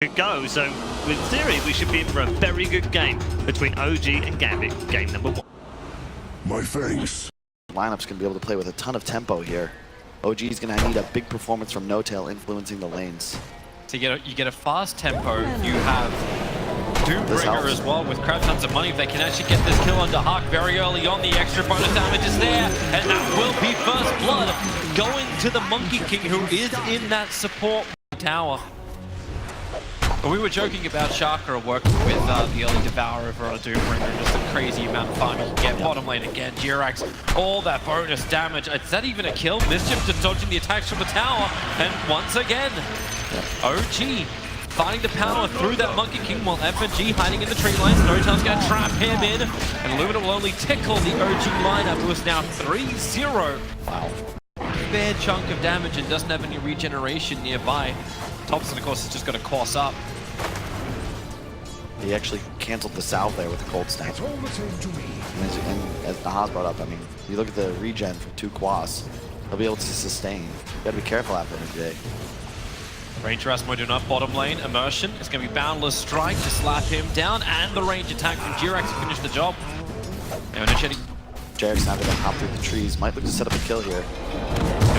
go, so in theory we should be in for a very good game between OG and Gambit, game number 1. My thanks. Lineup's going to be able to play with a ton of tempo here. OG is going to need a big performance from No-Tail influencing the lanes. So you get a fast tempo, you have Doombringer as well with crap tons of money. If they can actually get this kill onto Hawk very early on, the extra bonus damage is there, and that will be first blood going to the Monkey King, who is in that support tower. But we were joking about Shakra working with the early Devourer over on Doombringer, just a crazy amount of farm you can get. Bottom lane again, Jirax, all that bonus damage. Is that even a kill? Mischief just dodging the attacks from the tower, and once again, OG finding the power through that Monkey King while FNG hiding in the tree lines. No-Tail's going to trap him in, and Lumina will only tickle the OG lineup, who is now 3-0. Wow. Fair chunk of damage and doesn't have any regeneration nearby. Thompson, of course, is just going to course up. He actually canceled the salve there with the cold snap. And as Nahaz brought up, I mean, you look at the regen from 2 quas, he'll be able to sustain. You gotta be careful out there today. Ranger Asmo doing up bottom lane. Immersion is going to be Boundless Strike to slap him down, and the range attack from Jirax to finish the job. Now initiating. Jirax now going to hop through the trees. Might look to set up a kill here.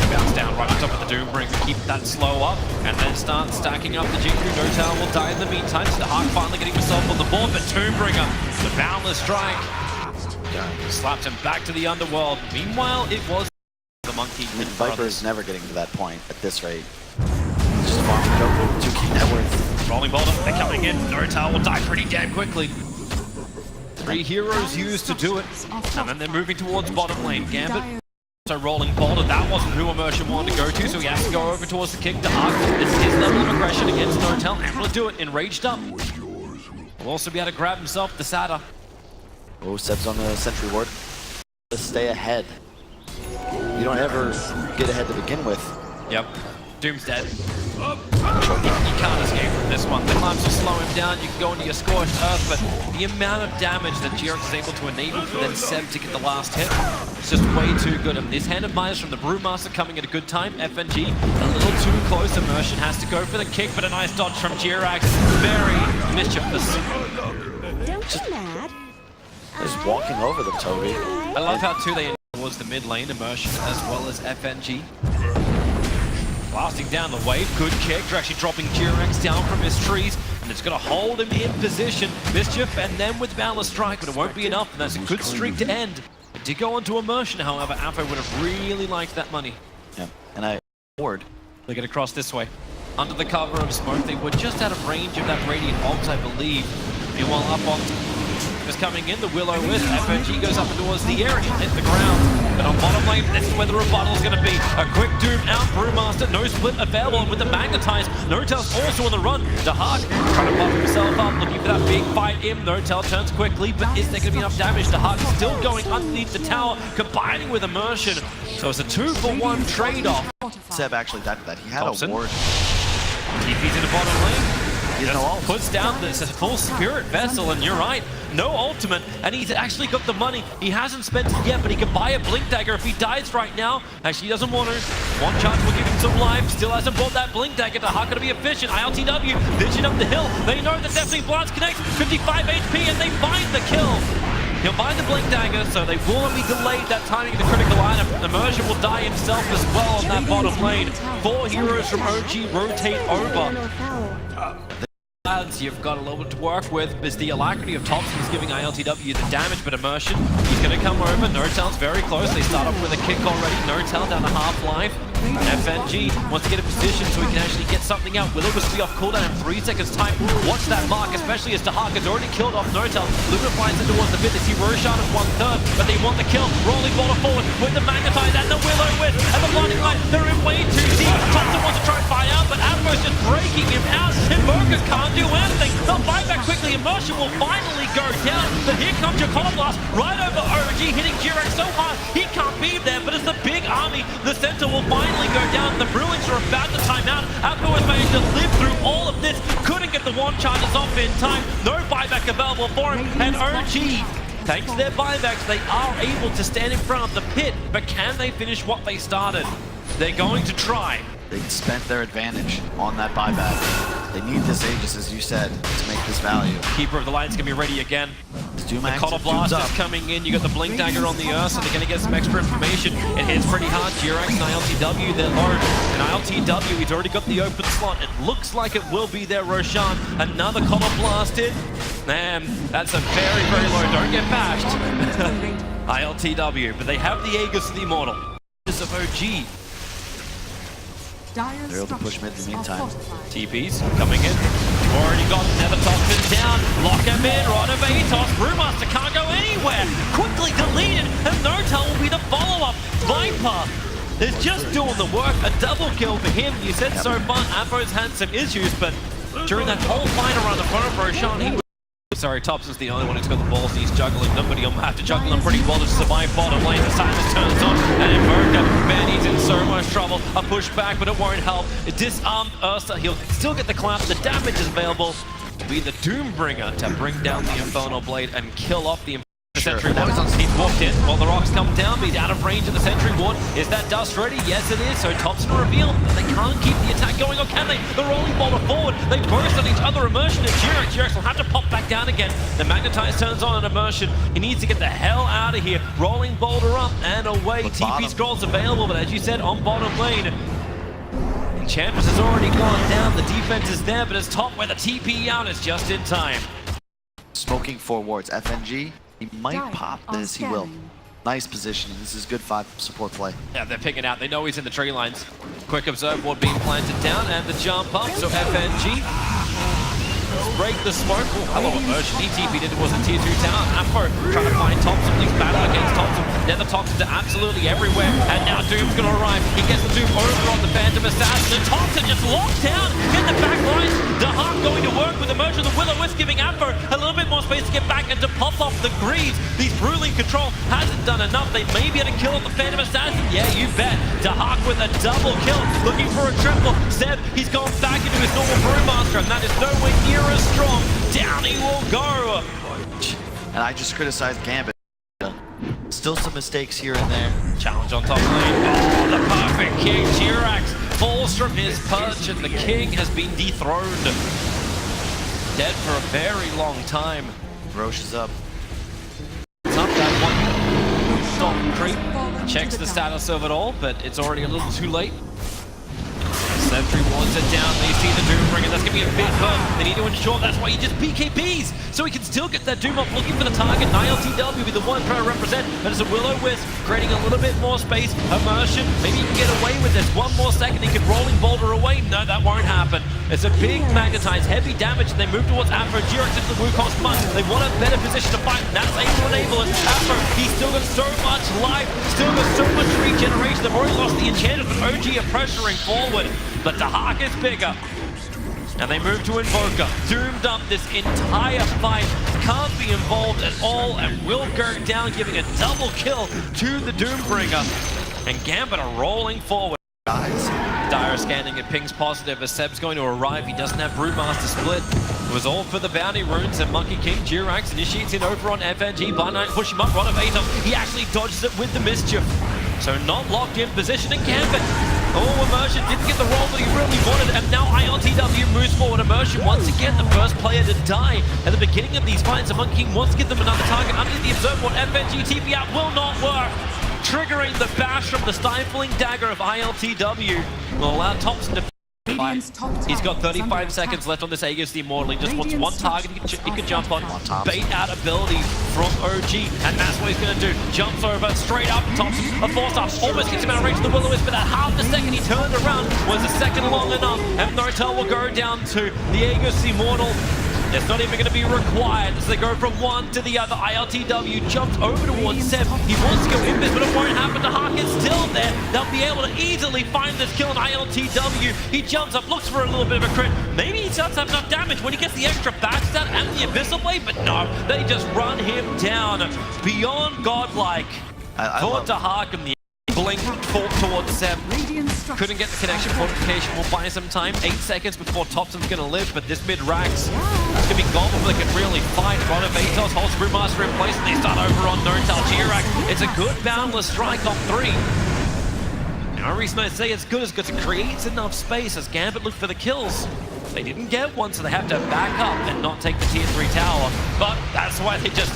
Bounce down right on top of the Doombringer, keep that slow up, and then start stacking up the Jinku. No-Tail will die in the meantime, so the Hawk finally getting himself on the board, but Doombringer, the Boundless Strike, slapped him back to the underworld. Meanwhile, it was the Monkey. Viper is never getting to that point at this rate. Just farming it over 2k net worth. Rolling boulder, they're coming in. No-Tail will die pretty damn quickly. 3 heroes used to do it, and then they're moving towards bottom lane. Gambit. So rolling boulder, that wasn't who Immersion wanted to go to, so he has to go over towards the kick to Hawk. It's his level of aggression against No-Tail, able to do it, enraged up. Will also be able to grab himself the Sada. Oh, Seb's on the sentry ward. Let's stay ahead. You don't ever get ahead to begin with. Yep. Doom's dead. You can't escape from this one. The climbs will slow him down, you can go into your Scorched Earth, but the amount of damage that Jirax is able to enable for then Seb to get the last hit, it's just way too good. And this Hand of Myers from the Brewmaster coming at a good time. FNG a little too close. Immersion has to go for the kick, but a nice dodge from Jirax. Very mischievous. Don't be mad. Just walking over them, Toby. I love how too they towards the mid lane, Immersion as well as FNG. Blasting down the wave, good kick. They're actually dropping Jirax down from his trees, and it's going to hold him in position. Mischief, and then with Boundless Strike, but it won't be enough, and that's a good streak to end. It did go on to Immersion, however. Apo would have really liked that money. Yeah, and I forward. They get across this way. Under the cover of smoke, they were just out of range of that Radiant ult, I believe. Meanwhile, up on is coming in, the Will-O-Wisp. FNG goes up towards the air and he'll hit the ground. But on bottom lane, this is where the rebuttal is going to be. A quick Doom out, Brewmaster, no split available, and with the Magnetize, No-Tail's also on the run. The Hawk trying to buff himself up, looking for that big fight in. No-Tail turns quickly, but is there going to be enough damage? The Hawk still going underneath the tower, combining with Immersion. So it's a 2-for-1 trade-off. Seb actually died for that. He had Thompson. a ward. TP's in the bottom lane. He has no ult. Puts down this full Spirit Vessel, and you're right, no ultimate, and he's actually got the money. He hasn't spent it yet, but he can buy a Blink Dagger if he dies right now. Actually, he doesn't want to. One charge will give him some life. Still hasn't bought that Blink Dagger. The Hawk going to be efficient. ILTW, vision up the hill. They know that definitely Blast connects. 55 HP, and they find the kill. He'll buy the Blink Dagger, so they will not be delayed that timing of the critical lineup. Immersion will die himself as well on that bottom lane. 4 heroes from OG rotate over. You've got a little bit to work with, because the alacrity of Thompson is giving ILTW the damage, but Immersion, he's going to come over. No-Tail's very close. They start off with a kick already. No-Tail down to half-life. FNG wants to get a position so he can actually get something out. Will-O-Wisp be off cooldown in 3 seconds time. Watch that mark, especially as the Hawk has already killed off No-Tail. Lumina flies in towards the mid. They see Roshan at 1/3, but they want the kill. Rolling boulder forward with the Magnetize and the Will-O-Wisp and the blinding light. They're in way too deep. Thompson wants to try and fire out, but Atmo's just breaking him out. Invoker can't do anything. They'll buy back quickly. Immersion will finally go down, but here comes your Blast right over OG, hitting Jirax so hard he can't be there, but it's the big army. The center will finally go down. The Bruins are about to time out. Apo has managed to live through all of this. Couldn't get the one charges off in time. No buyback available for him. And OG, thanks to their buybacks, they are able to stand in front of the pit, but can they finish what they started? They're going to try. They spent their advantage on that buyback. They need this Aegis, as you said, to make this value. Keeper of the Line's gonna be ready again. The Cotter Blast is coming in. You got the Blink Dagger on the Earth, so they're gonna get some extra information. It hits pretty hard. Jirax and ILTW, they're low. And ILTW, he's already got the open slot. It looks like it will be there, Roshan. Another Cotter Blasted. Man, that's a very, very low. Don't get bashed. ILTW, but they have the Aegis of the Immortal. This of OG. They're able to push mid in the meantime. TP's coming in. Already got Nether Toxin down. Lock him in. Rod of Atos. Brewmaster can't go anywhere. Quickly deleted. And Notel will be the follow-up. Viper is just doing the work. A double kill for him. You said so far. Apo's had some issues, but during that whole fight around the front of Roshan, he was... Sorry, Thompson's the only one who's got the balls. He's juggling them, but he'll have to juggle them pretty well to survive bottom lane. The silence turns on, and Invoker, man, he's in so much trouble. A push back, but it won't help. It disarmed Ursa. He'll still get the clap. The damage is available. Will be the Doombringer to bring down the Infernal Blade and kill off the Sentry Ward. He's walked in while the rocks come down, but he's out of range of the Sentry Ward. Is that dust ready? Yes, it is. So Thompson revealed that they can't keep the attack going, or can they? The rolling boulder forward. They burst on each other. Immersion and Jirax. Jirax will have to pop back down again. The Magnetize turns on an Immersion. He needs to get the hell out of here. Rolling boulder up and away. TP scrolls available, but as you said, on bottom lane. Champions has already gone down. The defense is there, but it's top where the TP out is just in time. Smoking 4 wards. FNG. He might pop this, he will. Nice positioning, this is good 5 support play. Yeah, they're picking out, they know he's in the tree lines. Quick observe ward being planted down and the jump up, so FNG break the smoke. Oh, hello, Immersion. He TP'd it was a tier 2 tower. Apo trying to find Thompson. He's battle against Thompson. Nether Toxins are absolutely everywhere. And now Doom's going to arrive. He gets the Doom over on the Phantom Assassin. And Thompson just locked down in the back line. The Hawk going to work with Immersion. The Will-O-Wisp giving Apo a little bit more space to get back and to pop off the Greaves. These Ruling Control hasn't done enough. They may be able to kill off the Phantom Assassin. Yeah, you bet. The Hawk with a double kill. Looking for a triple. Seb, he's gone back into his normal Brewmaster. And that is nowhere near as strong. Down he will go. And I just criticized Gambit. Still some mistakes here and there. Challenge on top lane. Oh, the perfect king. Jirax falls from his perch and the king has been dethroned. Dead for a very long time. Roche is up. It's up that one. Stop creep. Checks the status of it all, but it's already a little too late. Sentry wants it down. They see the Doombringer. That's going to be a big hurt. They need to ensure that's why he just PKPs. So he can still get that Doom up looking for the target. ILTW will be the one trying to represent. But it's a Will-O-Wisp creating a little bit more space. Immersion. Maybe he can get away with this. One more second. He can Rolling Boulder away. No, that won't happen. It's a big Magnetize. Heavy damage. And they move towards Afro. Jirax into the Wukong Smut. They want a better position to fight. And that's able to enable it. Afro, he's still got so much life. Still got so much regeneration. They've already lost the enchantment. But OG are pressuring forward. But the Hawk is bigger. And they move to Invoker. Doomed up this entire fight. Can't be involved at all and will go down, giving a double kill to the Doombringer. And Gambit are rolling forward. Guys. Dire scanning, it pings positive as Seb's going to arrive. He doesn't have Brewmaster split. It was all for the bounty runes and Monkey King. Jirax initiates in over on FNG. Bar9 push him up, Rod of Atos. He actually dodges it with the Mischief. So not locked in position and Gambit. Oh, Immersion didn't get the role that he really wanted, and now ILTW moves forward. Immersion, once again, the first player to die at the beginning of these fights. The Monkey King wants to give them another target underneath the observer board. FNG TP out will not work. Triggering the bash from the stifling dagger of ILTW will allow Thompson to fight. He's got 35 seconds left on this Aegis the Immortal. He just wants one target he can jump on. Bait out ability from OG, and that's what he's going to do. Jumps over straight up. Thompson, a force up, almost gets him out of range of the Will-O-Wisp, but at half the second he turned around was a second long enough, and Notel will go down to the Aegis Immortal. It's not even going to be required as they go from one to the other. ILTW jumps over towards Seb. He wants to go in this, but it won't happen. The Hawk is still there. They'll be able to easily find this kill on ILTW. He jumps up, looks for a little bit of a crit. Maybe he does have enough damage when he gets the extra backstab and the Abyssal Blade, but no, they just run him down. Beyond godlike. Thought to Hawk and the blink fought towards Seb. Couldn't get the connection. Fortification will buy some time. 8 seconds before Thompson's going to live, but this mid-Rax going to be gone before they can really fight. Rod of Atos holds Brewmaster in place, and they start over on Notel. Jirax, it's a good boundless strike on 3. No reason I say it's good as good. It creates enough space as Gambit look for the kills. They didn't get one, so they have to back up and not take the tier 3 tower. But that's why they just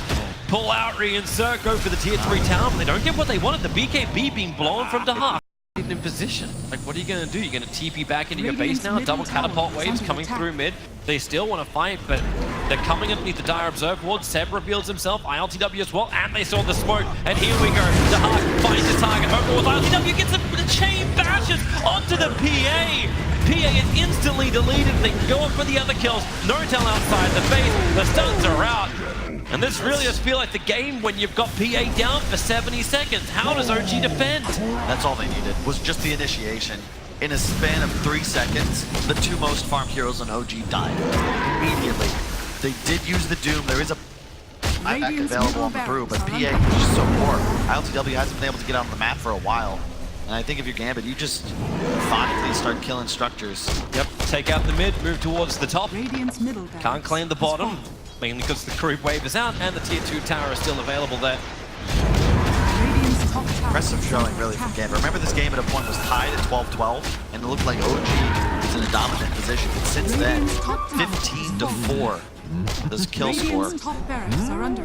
pull out, reinsert, go for the tier 3 tower. But they don't get what they wanted. The BKB being blown from Dahak. In position. Like, what are you going to do? You're going to TP back into your base now? Double catapult waves coming through mid. They still want to fight, but they're coming underneath the dire observe ward. Seb reveals himself, ILTW as well, and they saw the smoke. And here we go. Dahak finds his target. Overwatch ILTW gets the chain bashes onto the PA. PA is instantly deleted. They can go up for the other kills. Nortel outside the base. The stuns are out. And this really does feel like the game when you've got PA down for 70 seconds. How does OG defend? That's all they needed, was just the initiation. In a span of 3 seconds, the 2 most farmed heroes on OG died immediately. They did use the Doom. There is a buyback available on the Brew, but PA is just so poor. ILTW hasn't been able to get on the map for a while. And I think if you're Gambit, you just methodically start killing structures. Yep, take out the mid, move towards the top. Middle Can't claim the bottom, mainly because the creep wave is out and the tier 2 tower is still available there. Impressive showing, really, from Gambit. Remember, this game at a point was tied at 12-12, and it looked like OG was in a dominant position. But since then, 15-4, this kill score.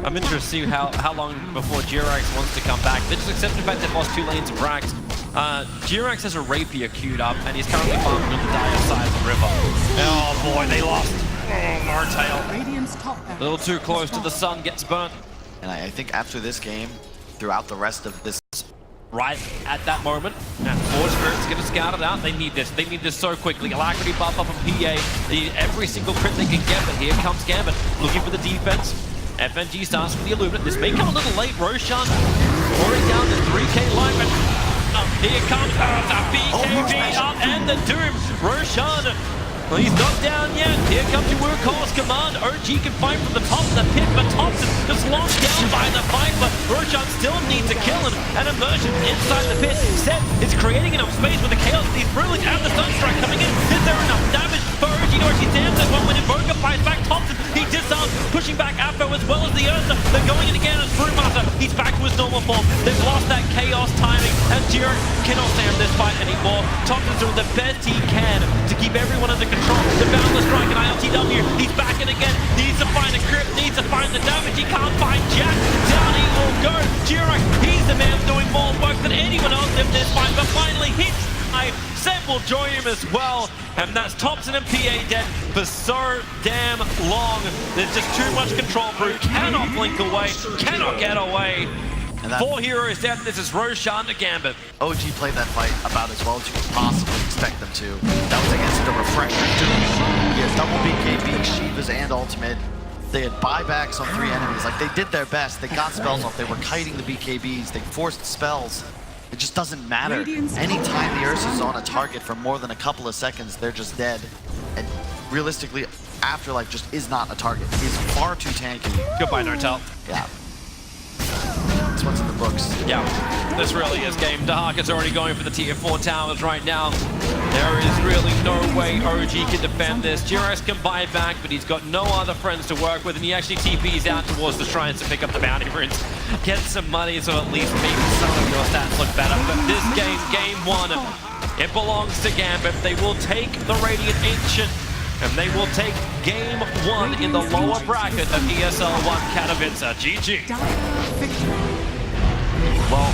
I'm interested to see how long before Jirax wants to come back. They just accept the fact they've lost 2 lanes of Rax. Jirax has a rapier queued up, and he's currently farming on the dire side of the river. Oh boy, they lost. Martail. A little too close to the sun, gets burnt. And I think after this game, throughout the rest of this, right at that moment, and Forge Spirit's gonna scout it out. They need this. They need this so quickly. Alacrity buff up on PA. They need every single crit they can get, but here comes Gambit, looking for the defense. FNG starts with the Illuminate. This may come a little late. Roshan already down to 3k life, and here comes the BKB up and the Doom. Roshan, well, he's not down yet. Here comes your Wukong's command. OG can fight from the top of the pit, but Thompson just locked down by the Viper. Roshan still needs a kill and immersion inside the pit. Seb is creating enough space with the chaos. He's brilliant, and the Sunstrike coming in. Is there enough damage for OG to actually damn this one when Invoker fights back Thompson? He disarms, pushing back Afro as well as the Ursa. They're going in again as Brewmaster. He's back to his normal form. They've lost that chaos timing, and Jiro cannot stand this fight anymore. Thompson's doing the best he can to keep everyone under control. The Boundless Strike and ILTW, he's back in again, needs to find a grip, needs to find the damage, he can't find Jack, down he will go. Jirac, he's the man doing more work than anyone else in this fight, but finally hits. Seb will join him as well, and that's Thompson and PA dead for so damn long. There's just too much control. Brew cannot blink away, cannot get away. And 4 heroes dead. This is Roshan to Gambit. OG played that fight about as well as you could possibly expect them to. That was against the Refresher Doom. He has double BKB, Shivas, and ultimate. They had buybacks on 3 enemies. Like, they did their best. They got spells off. They were kiting the BKBs. They forced spells. It just doesn't matter. Anytime the Ursa's on a target for more than a couple of seconds, they're just dead. And realistically, Afterlife just is not a target. He's far too tanky. Goodbye, Nortel. Yeah. That's what's in the books. Yeah, this really is game. Dahak is already going for the tier 4 towers right now. There is really no way OG can defend this. Jirax can buy back, but he's got no other friends to work with, and he actually TPs out towards the shrines to pick up the bounty runes. Get some money so at least maybe some of your stats look better. But this game, game 1, it belongs to Gambit. They will take the Radiant Ancient, and they will take game 1 in the lower bracket of ESL 1 Katowice. GG. Well,